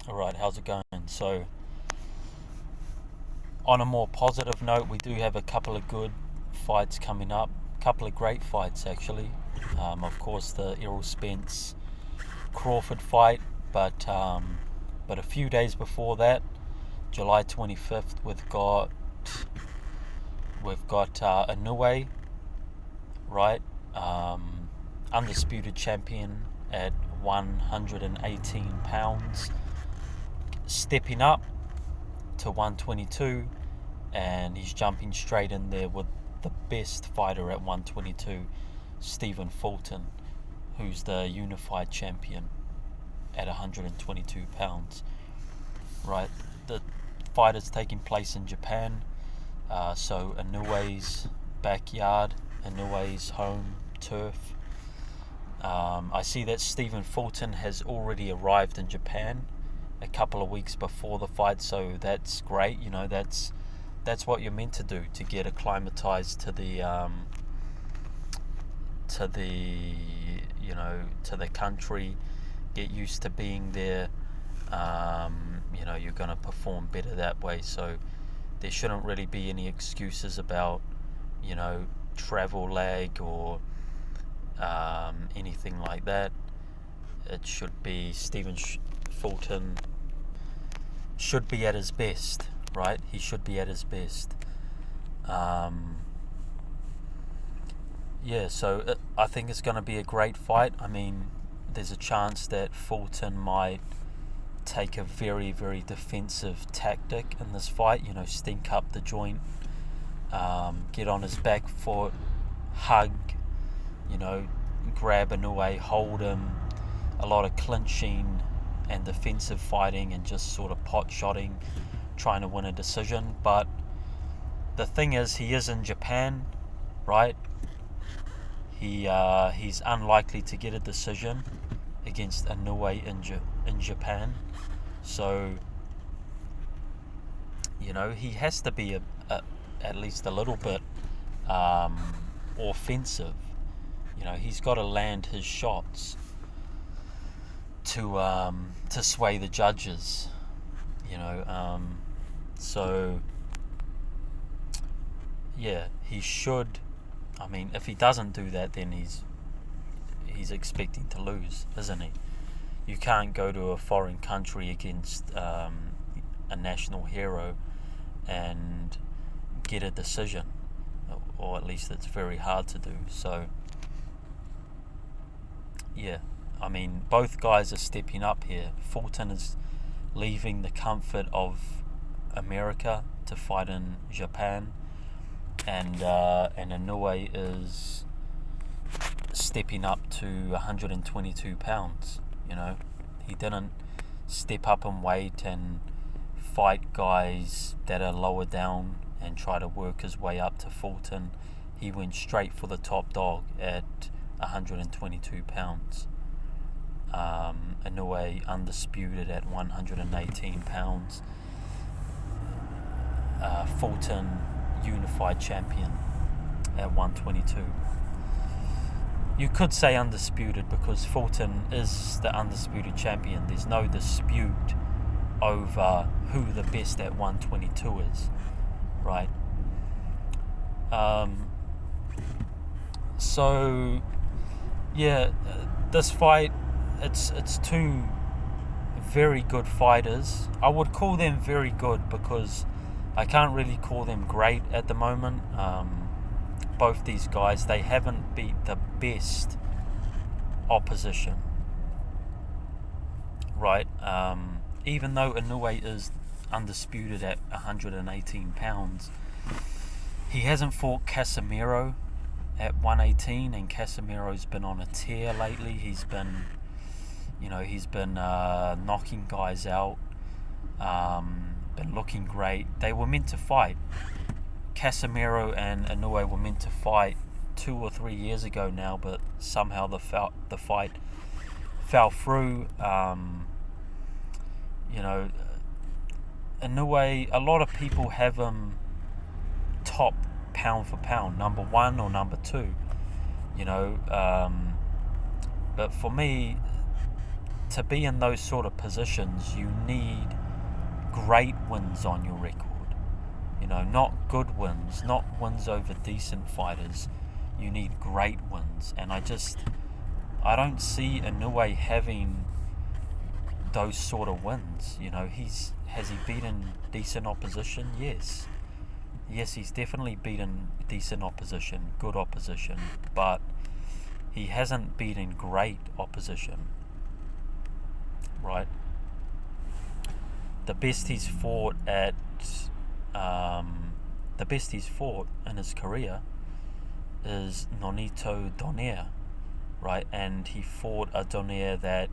Alright, how's it going? So, on a more positive note, we do have a couple of good fights coming up. A couple of great fights, actually. Of course, the Errol Spence Crawford fight, but a few days before that, July 25th, we've got Inoue, right? Undisputed champion at 118 pounds, stepping up to 122, and he's jumping straight in there with the best fighter at 122, Stephen Fulton, who's the unified champion at 122 pounds. Right, the fight is taking place in Japan, so Inoue's backyard, Inoue's home turf. I see that Stephen Fulton has already arrived in Japan a couple of weeks before the fight, so that's great. That's what you're meant to do, to get acclimatized to the country, get used to being there. You're going to perform better that way, so there shouldn't really be any excuses about travel lag or anything like that. It should be Stephen Fulton should be at his best, right? He should be at his best. So I think it's going to be a great fight. I mean, there's a chance that Fulton might take a very, very defensive tactic in this fight. Stink up the joint, get on his back foot, hug, grab Inoue, hold him, a lot of clinching and defensive fighting and just sort of pot-shotting, trying to win a decision. But the thing is, he is in Japan, right? He's unlikely to get a decision against Inoue in Japan. So, he has to be at least a little bit offensive. He's got to land his shots to sway the judges. So yeah, he should. I mean, if he doesn't do that, then he's expecting to lose, isn't he? You can't go to a foreign country against a national hero and get a decision, or at least it's very hard to do. So yeah, I mean, both guys are stepping up here. Fulton is leaving the comfort of America to fight in Japan, and Inoue is stepping up to 122 pounds. He didn't step up in weight and fight guys that are lower down and try to work his way up to Fulton. He went straight for the top dog at 122 pounds. Inoue undisputed at 118 pounds. Fulton unified champion at 122. You could say undisputed because Fulton is the undisputed champion. There's no dispute over who the best at 122 is, right? This fight, it's two very good fighters. I would call them very good because I can't really call them great at the moment. Both these guys, they haven't beat the best opposition, right? Even though Inoue is undisputed at 118 pounds, he hasn't fought Casemiro at 118, and Casemiro's been on a tear lately. He's been knocking guys out, been looking great. They were meant to fight. Casemiro and Inoue were meant to fight 2 or 3 years ago now, but somehow the fight fell through. Inoue, a lot of people have him top pound for pound, number 1 or number 2. But for me, to be in those sort of positions, you need great wins on your record. Not good wins, not wins over decent fighters. You need great wins, and I don't see Inoue having those sort of wins. Has he beaten decent opposition? Yes, he's definitely beaten decent opposition, good opposition, but he hasn't beaten great opposition, right? The best he's fought in his career is Nonito Donaire, right? And he fought a Donaire that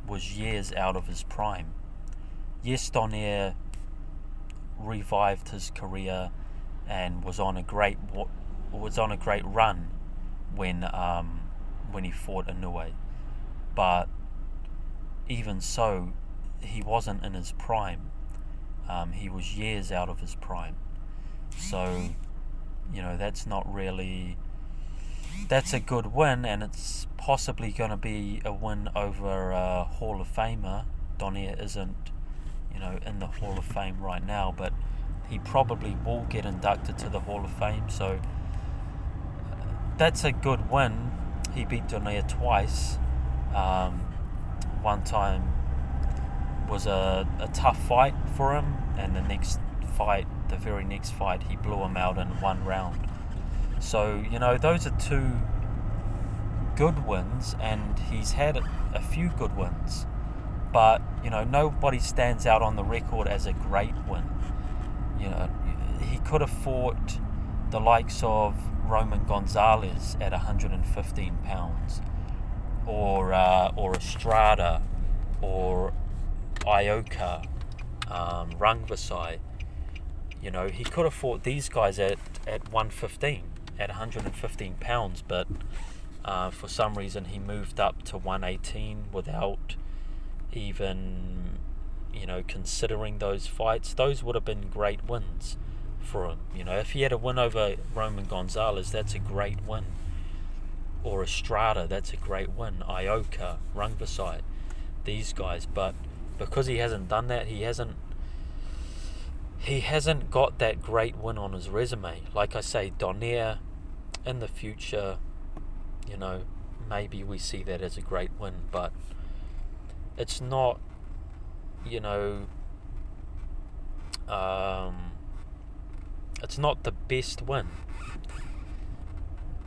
was years out of his prime. Yes, Donaire revived his career and was on a great run when he fought Inoue, but even so, he wasn't in his prime. He was years out of his prime. So, that's a good win, and it's possibly going to be a win over a Hall of Famer. Donaire isn't, in the Hall of Fame right now, but he probably will get inducted to the Hall of Fame. So that's a good win. He beat Donaire twice. One time was a tough fight for him, and the very next fight, he blew him out in one round. So, those are two good wins, and he's had a few good wins. But, nobody stands out on the record as a great win. He could have fought the likes of Roman Gonzalez at 115 pounds, or Estrada, or Ioka, Rungvisai. He could have fought these guys at 115, at 115 pounds, but for some reason he moved up to 118 without even, considering those fights. Those would have been great wins for him. If he had a win over Roman Gonzalez, that's a great win. Or Estrada, that's a great win. Ioka, Rungvisai, these guys. But because he hasn't done that, he hasn't got that great win on his resume. Like I say, Donaire, in the future, maybe we see that as a great win, but it's not, it's not the best win.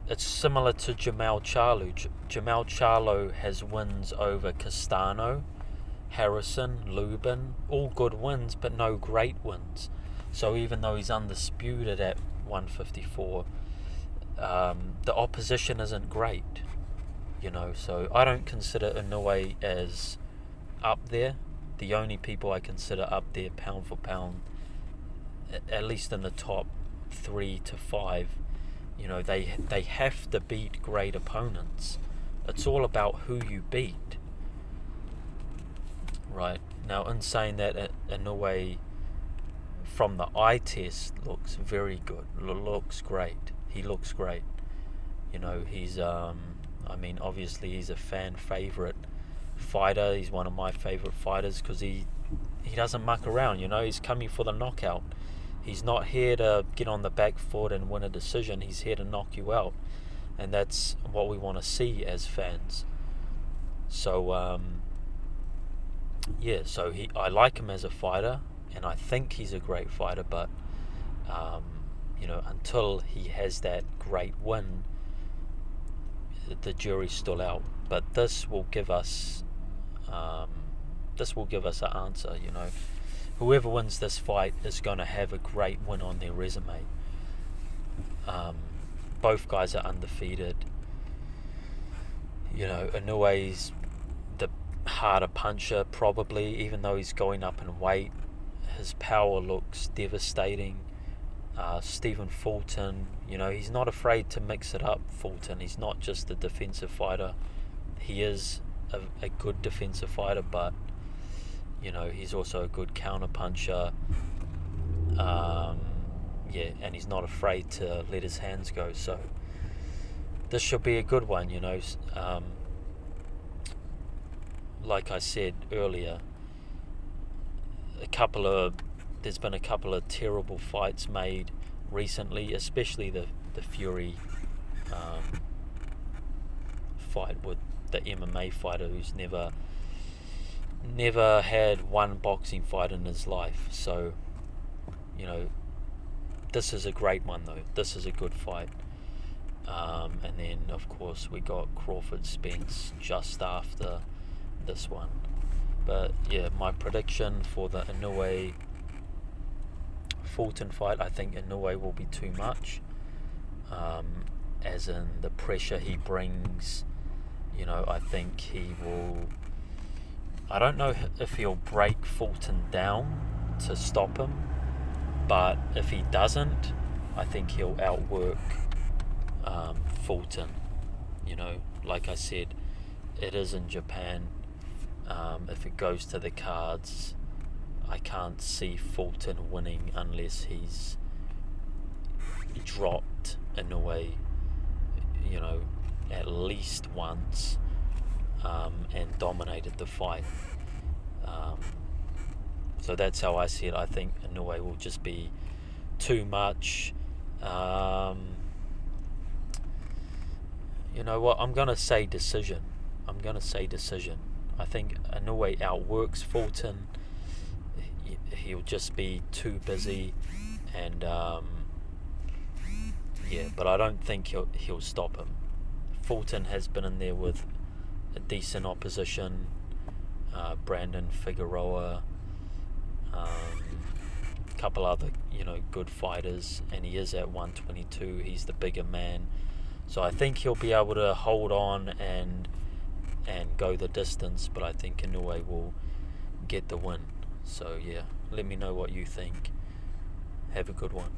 It's similar to Jamal Charlo. Jamal Charlo has wins over Castano, Harrison, Lubin, all good wins, but no great wins. So even though he's undisputed at 154, the opposition isn't great. So I don't consider Inoue as up there. The only people I consider up there, pound for pound, at least in the top 3 to 5, they have to beat great opponents. It's all about who you beat. Right. Now, in saying that, Inoue, from the eye test, looks very good. Looks great. He looks great. He's, obviously he's a fan favorite fighter. He's one of my favorite fighters because he doesn't muck around. He's coming for the knockout. He's not here to get on the back foot and win a decision. He's here to knock you out, and that's what we want to see as fans. So I like him as a fighter, and I think he's a great fighter, but until he has that great win, the jury's still out. But this will give us an answer. Whoever wins this fight is going to have a great win on their resume. Both guys are undefeated. Inoue's the harder puncher, probably, even though he's going up in weight. His power looks devastating. Stephen Fulton, he's not afraid to mix it up. Fulton, he's not just a defensive fighter. He is a good defensive fighter, but he's also a good counter puncher. And he's not afraid to let his hands go. So this should be a good one. like I said earlier, there's been a couple of terrible fights made recently, especially the Fury fight with the MMA fighter who's never had one boxing fight in his life. So, this is a great one though. This is a good fight. And then of course we got Crawford Spence just after this one. But yeah, my prediction for the Inoue Fulton fight, I think Inoue will be too much. As in the pressure he brings, I think he will. I don't know if he'll break Fulton down to stop him, but if he doesn't, I think he'll outwork Fulton. Like I said, it is in Japan. If it goes to the cards, I can't see Fulton winning unless he's dropped Inoue, at least once, and dominated the fight. So that's how I see it. I think Inoue will just be too much. You know what? I'm going to say decision. I think Inoue outworks Fulton. He'll just be too busy, and but I don't think he'll stop him. Fulton has been in there with a decent opposition, Brandon Figueroa, a couple other good fighters, and he is at 122. He's the bigger man, so I think he'll be able to hold on and go the distance. But I think Inoue will get the win. So yeah, let me know what you think. Have a good one.